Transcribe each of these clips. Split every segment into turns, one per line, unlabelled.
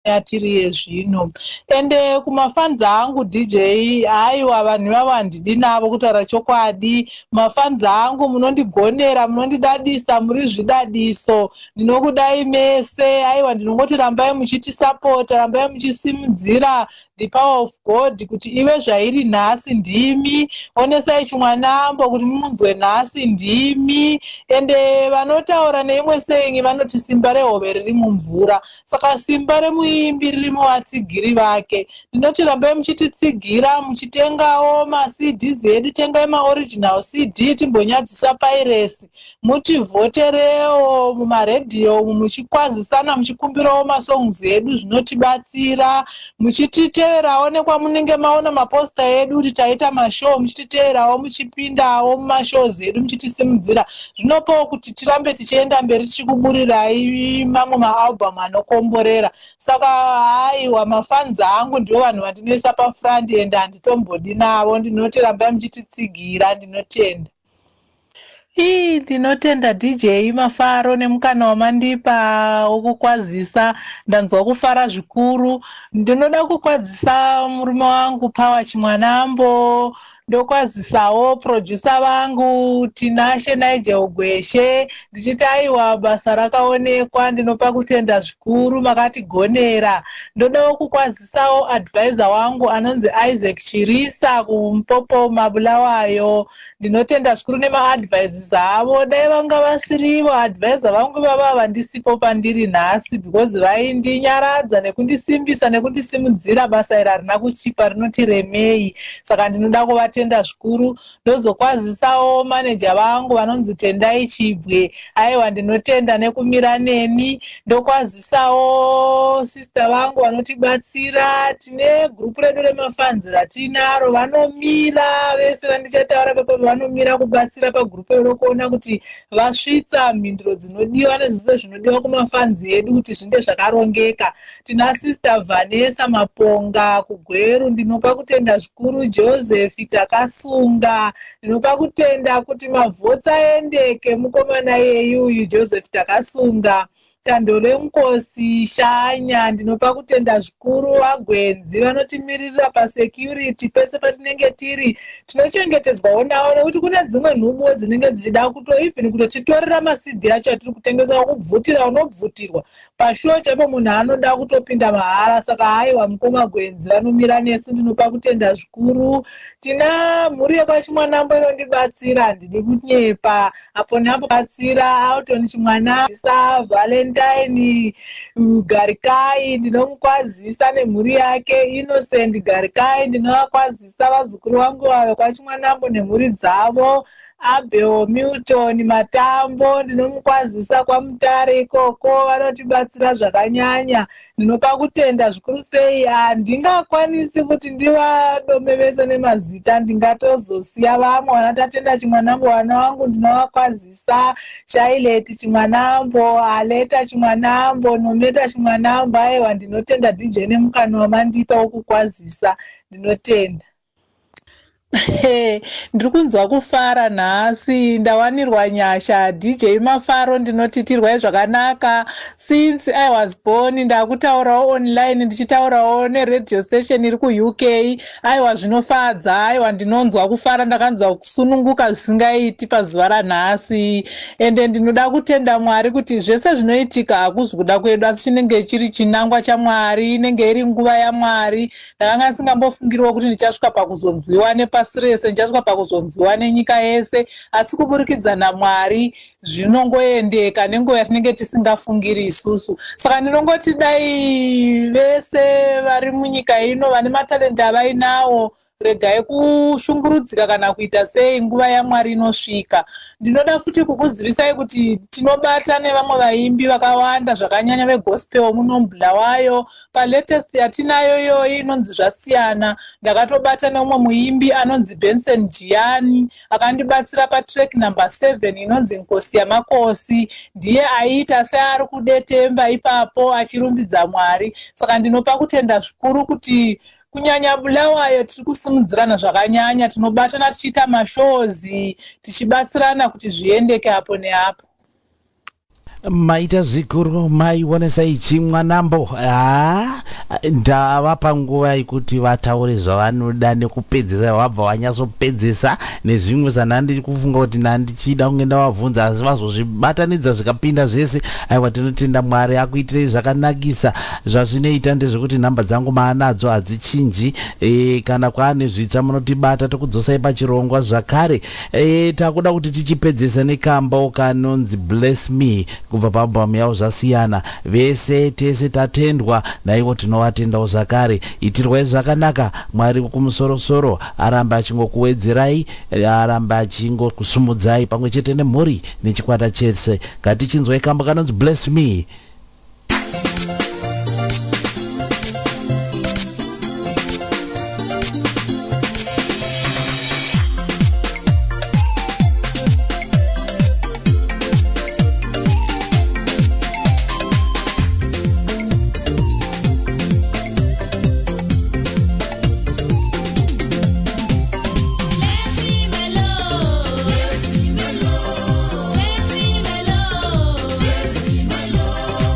yatiri yezvino. Ende kumafanzi angu DJ, aiwa vanhu vavandidi navo kutaura chokwadi. Mafanzi angu munondigonera, munondidadisa, muri zvidadiso. Ndinokudai mese, aiwa ndinongoti rambai muchitisapota, rambai muchisimudzira the power of God kuti ive zvairi nhasi ndimi, Wonesai Chimwanambo kuti mumunzwe nhasi ndimi. Ende vanotaura neimwe sengi vanoti simba rehove riri mumvura, saka simba remuimbi riri muvatsigiri vake. Ndinoti rambai muchititsigira, muchitengawo maCDs edu, tengai maoriginal CD timbonyadzisa pairesi, mutivhoterewo mumaredhiyo muchikwazisana, muchikumbirawo masongs edu, zvinotibatsira. Muchititeerawo nekwamunenge maona maposta edu kuti taita mashow, muchititeerawo muchipindawo mumashows edu muchitisimudzira. Zvinopawo kuti tirambe tichienda mberi tichikuburirai mamwe maalbum anokomborera. Saka haiwa mafanzi angu ndivo vanhu vandinoisa pafront end, handitombodi navo. Ndinoti rambai muchititsigira, ndinotenda. Ndinotenda DJ Mafaro nemukana wamandipa wokukwazisa. Ndanzwa kufara zvikuru. Ndinoda kukwazisa murume wangu Power Chimwanambo, ndokwazisawo producer vangu Tinashe Naije Ugweshe, ndichiti aiwa basa rakaonekwa. Ndinopa kutenda zvikuru, makatigonera. Ndodawo kukwazisawo advisor wangu anonzi Isaac Chirisa kumpopo Mabulawayo. Ndinotenda zvikuru nemaadvices avo. Dai vanga vasirivo advisor vangu baba vandisipo pandiri nhasi, because vaindinyaradza nekundisimbisa nekundisimudzira basa iri harina kuchipa, rinoti remei. Saka ndinoda kuvatenda zvikuru. Ndozokwazisawo manager vangu vanonzi Tendai Chibwe, aiwa ndinotenda nekumira neni. Ndokwazisawo sister vangu vanotibatsira, tine group redu remafanzi ratinaro, vanomira vese vandichataura pepa, vanomira kubatsira pagroup redu kuona kuti vasvitsa mhinduro dzinodiwa nezvese zvinodiwa kumafanzi edu kuti zvinge zvakarongeka. Tina sister Vanessa Maponga kuGweru, ndinopa kutenda zvikuru. Joseph takasunga, ndinopa kutenda kuti mavhotsi aendeke mukomana yeyuyu Joseph takasunga. Tandole Mukosi Shanya, ndinopa kutenda zvikuru. Vagwenzi vanotimirira pasecurity pese patinenge tiri, tinochengetedzwawo navo nekuti kune dzimwe nhubo dzinenge dzichida even kutotitorera masidhi acho atiri kutengesa, kubvutira unobvutirwa pashuo chaipo, munhu anoda kutopinda mahara. Saka haiwa mukoma gwenzi vanomira nesi, ndinopa kutenda zvikuru. Tina mhuri yepaChimwanambo inondibatsira, handidi kunyepa, apo neapo batsira Alton Chimwanambo, Valentine Garikai, ndinomukwazisa nemhuri yake. Innocent Garikai, ndinovakwazisa vazukuru vangu vavo kwaChimwanambo nemhuri dzavo. Abel Milton Matambo, ndinomukwazisa kwaMutare ikoko, vanotibatsira zvakanyanya. Ndinopa kutenda zvikuru sei. Handingakwanisi kuti ndivadomevese nemazita, ndingatozosiya vamwe. Vanatatenda Chimwanambo vana vangu ndinovakwazisa. Charlotte Chimwanambo, Aleta Chimwanambo, Nometa Chimwanambo. Aiwa ndinotenda DJ nemukana wamandipa wokukwazisa, ndinotenda. Ndiri kunzwa kufara nhasi, ndawanirwa nyasha. DJ Mafaro, ndinotitirwa zvakanaka. Since I was born ndakutaurawo online, ndichitaurawo neredio station iri kuUK. Aiwa zvinofadza, aiwa ndinonzwa kufara, ndakanzwa kusununguka zvisingaiti pazuva ranhasi. Ende ndinoda kutenda Mwari kuti zvese zvinoitika hakuzi kuda kwedu, asi chinenge chiri chinangwa chaMwari, inenge iri nguva yaMwari. Ndakanga singambofungiriwo kuti ndichasvika pakuzonzwiwa pasi rese, ndichasvika pakuzonzwiwa nenyika yese, asi kuburikidza naMwari zvinongoendeka nenguva yatinenge tisingafungiri isusu. Saka ndinongoti dai vese vari munyika ino vane matalenti avainawo, regai kushungurudzika kana kuita sei, nguva yaMwari inosvika. Ndinoda futi kukuzivisai kuti tinobata nevamwe vaimbi vakawanda zvakanyanya vegospel muno Bulawayo. Palatest yatinayo iyoyi inonzi Zvasiyana, ndakatobata neumwe muimbi anonzi Benson Giani, akandibatsira patrack number 7 inonzi Nkosi Yamakosi. Ndiye aita seari kudetemba ipapo achirumbidza Mwari. Saka ndinopa kutenda zvikuru kuti kunyanya Bulawayo tiri kusimudzirana zvakanyanya, tinobatana tichiita mashozi, tichibatsirana kuti zviendeke apo neapo.
maita zvikuru mai Wonesai Chimwanambo. Ndavapa nguva yekuti vataure zvavanoda nekupedzisa wabva wanyatsopedzisa nezvimwe zvanandiri kufunga kuti nandichida kunge ndavabvunza asi vazozvibatanidza zvikapinda zvese. Aiwa, tinotenda Mwari akuitirei zvakanakisa. Zvazvinoita ndezvekuti nhamba dzangu maanadzo hadzichinji. Kana kwaane zvitsa munotibata tokudzosai pachirongwa zvakare. Takuda kuti tichipedzesa nekamba kanonzi Bless Me kubva paalbhamu yavo zvasiyana. Vese tese tatendwa naivo tinovatendawo zvakare. Itirwai zvakanaka. Mwari kumusoro-soro aramba achingokuwedzerai, aramba achingokusumudzai pamwe chete nemhuri nechikwata chese. Ngatichinzwai kamba kanonzi Bless Me.
Bless me, my Lord.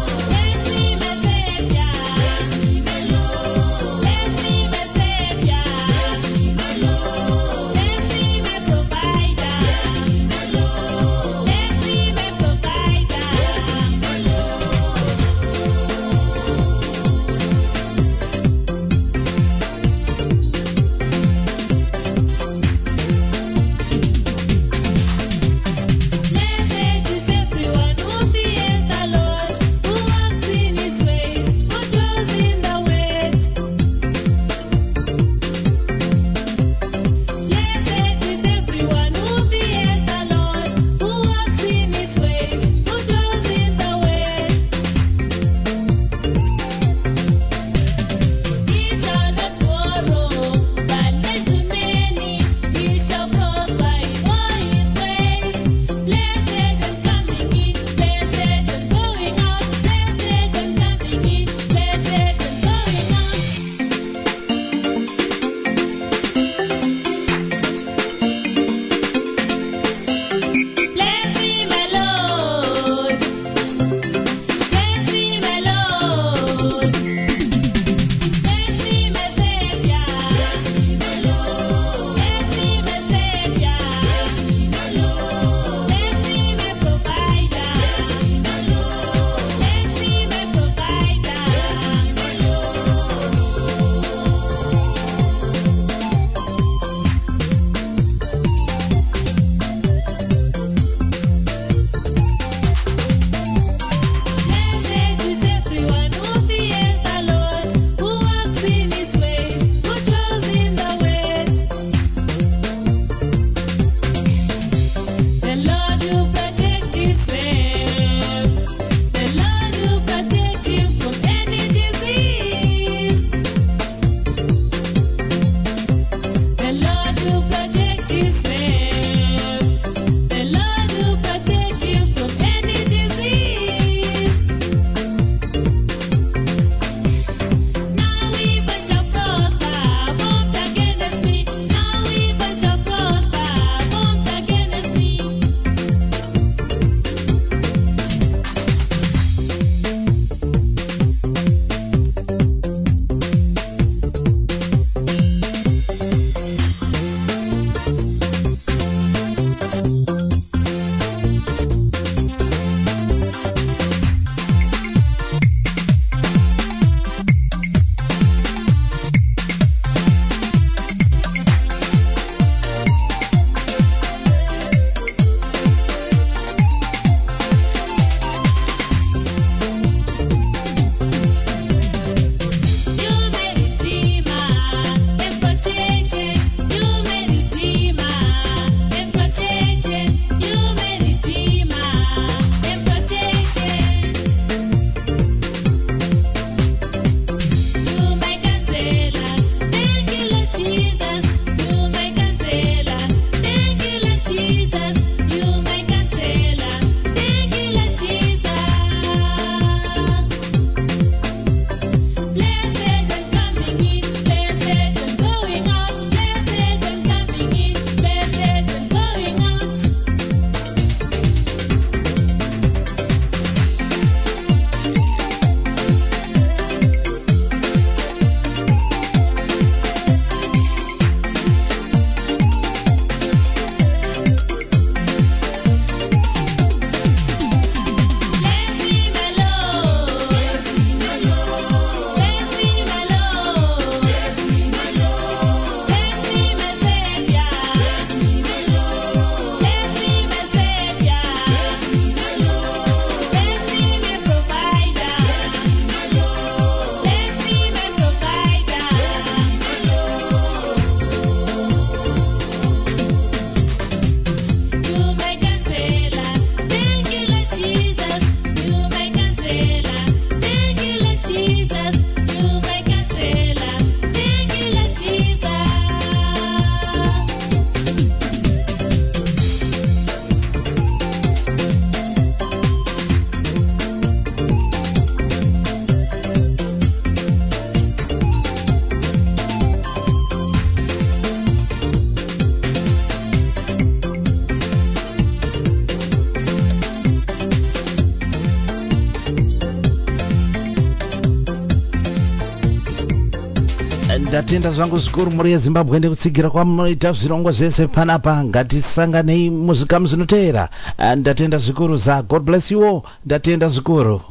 ndatenda zvangu zvikuru muri yeZimbabwe ndikutsigira kwamunoita zvirongwa zvese panapa. Ngatisanganei muzvikamu zvinoteera. Ndatenda zvikuru za God bless you all. Ndatenda zvikuru.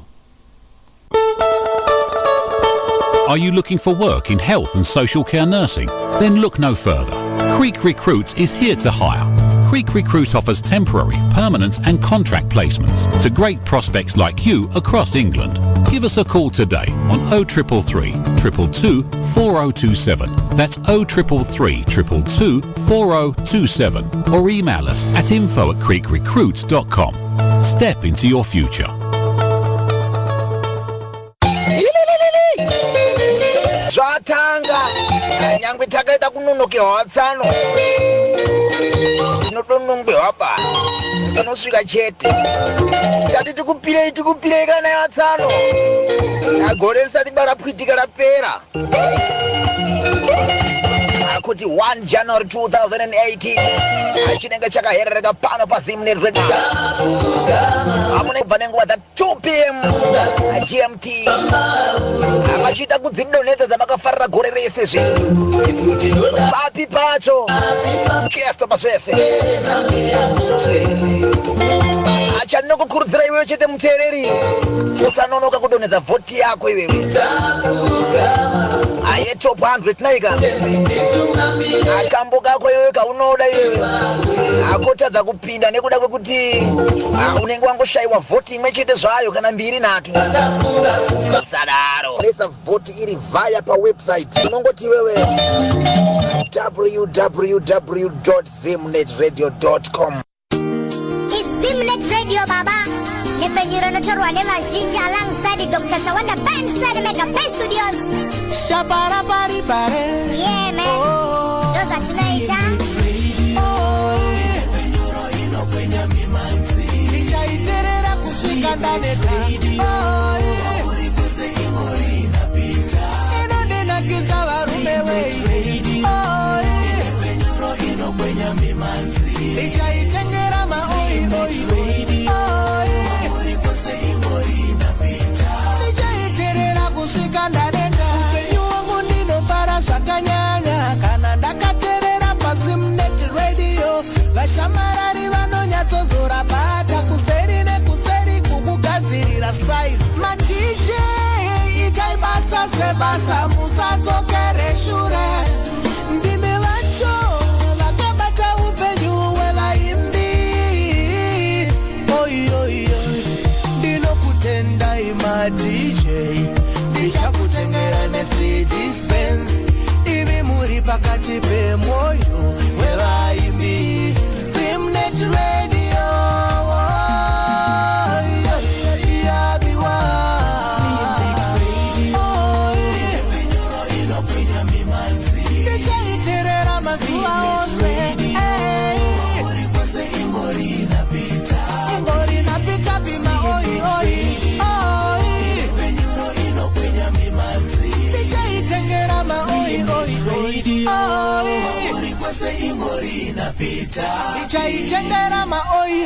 Are you looking for work in health and social care nursing? Then look no further. Creek Recruit is here to hire. Creek Recruit offers temporary, permanent and contract placements to great prospects like you across England. Give us a call today on 0333 222 4027. That's 0333 222 4027. Or email us at info@creekrecruit.com. Step into your future.
Zvatanga nyangwe takaita kunonokewa tsano tinodonongwewa ba tinosvika chete tati tikupirei kana yatsano agore risati barapwitika rapera kuti 1 January 2018 achinenge chakaherereka pano paSiMboTi Radio amune kubva nenguva dza 2 p.m. GMT amachita kudzidonedza dzamakafarira gore rese zvinhu papi pacho kesto pasvese acha ndinokukurudzira iwewe chete muteereri usanonoka kudonedza vhoti yako iwewe aye top 100 naika akambo kako iwewe kaunoda iwewe akotadza kupinda nekuda kwekuti unenge wangoshayiwa vhoti imwe chete zvayo kana mbiri nhatu sadaro lesa vhoti iri vaya pawebsite unongoti iwewe www.simnetradio.com.
SiMboTi Radio baba nefenyiro notorwa nevazhinji alongside Dr. Sawanda Banside Mega Pen Studios.
Shabara bari bare.
Yeah man. Those are tonight.
Nefenyiro ino kwenye mimanzi. Nichaiterera kushika ndane radio. Uri kuse imori inapita. Ino nena giza warume wei. Nefenyiro ino kwenye mimanzi. Nichaitengera maoi radio. Uri kuse imori inapita. Nichaiterera kushika ndane upenyu wangu ndinofara zvakanyanya kana ndakateerera paSiMboTi Radio. Vashamarari vanonyatsozora bata kuseri nekuseri kukugadzirira size. Ma-DJ itai basa sebasa musadzokere shure. Ndimi vacho vakabata upenyu hwevaimbi. Ndinokutendai ma-DJ ndichakutengera neCD Spence. Ivi muri pakati pemoyo wevaimbi. SiMboTi Radio yabiwa. Nefenyuro inopenya mimanzi. Ndichaiterera mazuva ose. Uri kwose ingori inapita. Ingori inapita bima oi. Nefenyuro inopenya mimanzi. Ndichaitengera maoi radio. Uri kwose ingori inapita. Ndichaitengera maoi.